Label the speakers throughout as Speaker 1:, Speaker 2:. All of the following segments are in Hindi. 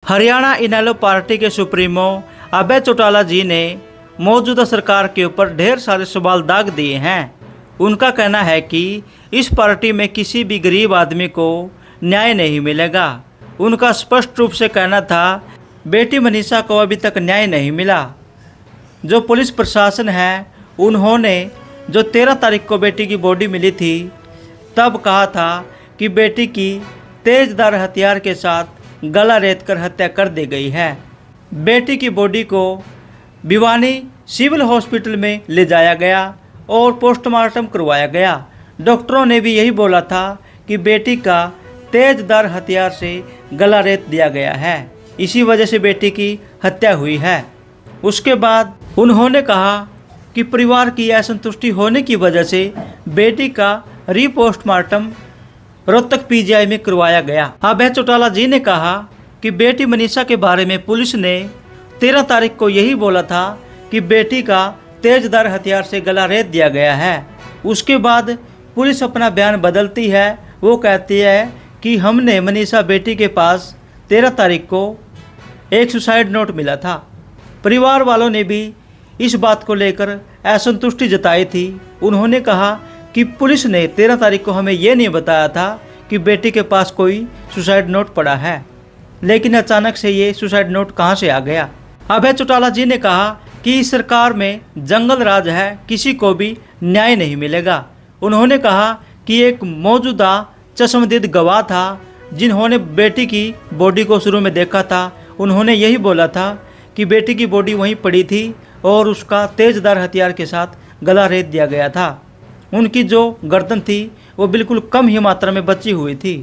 Speaker 1: हरियाणा इनेलो पार्टी के सुप्रीमो अभय चौटाला जी ने मौजूदा सरकार के ऊपर ढेर सारे सवाल दाग दिए हैं। उनका कहना है कि इस पार्टी में किसी भी गरीब आदमी को न्याय नहीं मिलेगा। उनका स्पष्ट रूप से कहना था, बेटी मनीषा को अभी तक न्याय नहीं मिला। जो पुलिस प्रशासन है उन्होंने जो 13 तारीख को बेटी की बॉडी मिली थी तब कहा था कि बेटी की तेजधार हथियार के साथ गला रेत कर हत्या कर दी गई है। बेटी की बॉडी को भिवानी सिविल हॉस्पिटल में ले जाया गया और पोस्टमार्टम करवाया गया। डॉक्टरों ने भी यही बोला था कि बेटी का तेजधार हथियार से गला रेत दिया गया है, इसी वजह से बेटी की हत्या हुई है। उसके बाद उन्होंने कहा कि परिवार की असंतुष्टि होने की वजह से बेटी का रीपोस्टमार्टम रोहतक पीजीआई में करवाया गया। अभय चौटाला जी ने कहा कि बेटी मनीषा के बारे में पुलिस ने 13 तारीख को यही बोला था कि बेटी का तेजधार हथियार से गला रेत दिया गया है। उसके बाद पुलिस अपना बयान बदलती है। वो कहती है कि हमने मनीषा बेटी के पास 13 तारीख को एक सुसाइड नोट मिला था। परिवार वालों ने भी इस बात को लेकर असंतुष्टि जताई थी। उन्होंने कहा कि पुलिस ने 13 तारीख को हमें ये नहीं बताया था कि बेटी के पास कोई सुसाइड नोट पड़ा है, लेकिन अचानक से ये सुसाइड नोट कहाँ से आ गया। अभय चौटाला जी ने कहा कि इस सरकार में जंगल राज है, किसी को भी न्याय नहीं मिलेगा। उन्होंने कहा कि एक मौजूदा चश्मदीद गवाह था जिन्होंने बेटी की बॉडी को शुरू में देखा था। उन्होंने यही बोला था कि बेटी की बॉडी वहीं पड़ी थी और उसका तेजधार हथियार के साथ गला रेत दिया गया था। उनकी जो गर्दन थी वो बिल्कुल कम ही मात्रा में बची हुई थी।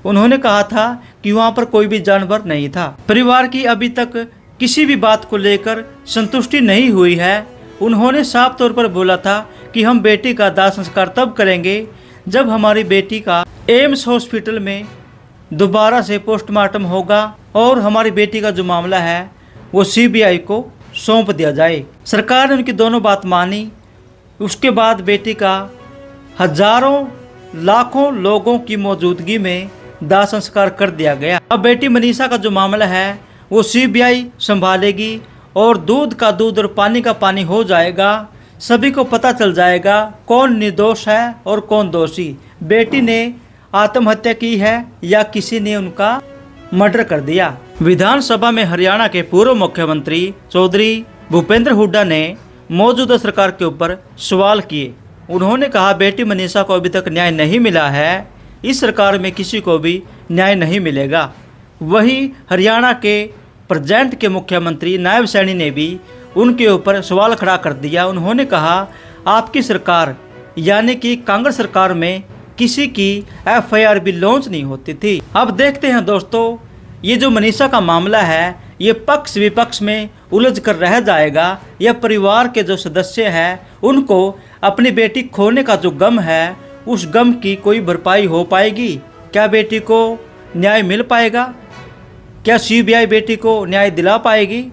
Speaker 1: उन्होंने कहा था कि वहाँ पर कोई भी जानवर नहीं था। परिवार की अभी तक किसी भी बात को लेकर संतुष्टि नहीं हुई है। उन्होंने साफ तौर पर बोला था कि हम बेटी का दाह संस्कार तब करेंगे जब हमारी बेटी का एम्स हॉस्पिटल में दोबारा से पोस्टमार्टम होगा और हमारी बेटी का जो मामला है वो सीबीआई को सौंप दिया जाए। सरकार ने उनकी दोनों बात मानी। उसके बाद बेटी का हजारों लाखों लोगों की मौजूदगी में दाह संस्कार कर दिया गया। अब बेटी मनीषा का जो मामला है वो सीबीआई संभालेगी और दूध का दूध और पानी का पानी हो जाएगा। सभी को पता चल जाएगा कौन निर्दोष है और कौन दोषी। बेटी ने आत्महत्या की है या किसी ने उनका मर्डर कर दिया। विधानसभा में हरियाणा के पूर्व मुख्यमंत्री चौधरी भूपेंद्र हुड्डा ने मौजूदा सरकार के ऊपर सवाल किए। उन्होंने कहा बेटी मनीषा को अभी तक न्याय नहीं मिला है, इस सरकार में किसी को भी न्याय नहीं मिलेगा। वहीं हरियाणा के प्रेजेंट के मुख्यमंत्री नायब सैनी ने भी उनके ऊपर सवाल खड़ा कर दिया। उन्होंने कहा आपकी सरकार यानी कि कांग्रेस सरकार में किसी की एफआईआर भी लॉन्च नहीं होती थी। अब देखते हैं दोस्तों, ये जो मनीषा का मामला है ये पक्ष विपक्ष में उलझ कर रह जाएगा या परिवार के जो सदस्य हैं उनको अपनी बेटी खोने का जो गम है उस गम की कोई भरपाई हो पाएगी? क्या बेटी को न्याय मिल पाएगा? क्या सीबीआई बेटी को न्याय दिला पाएगी?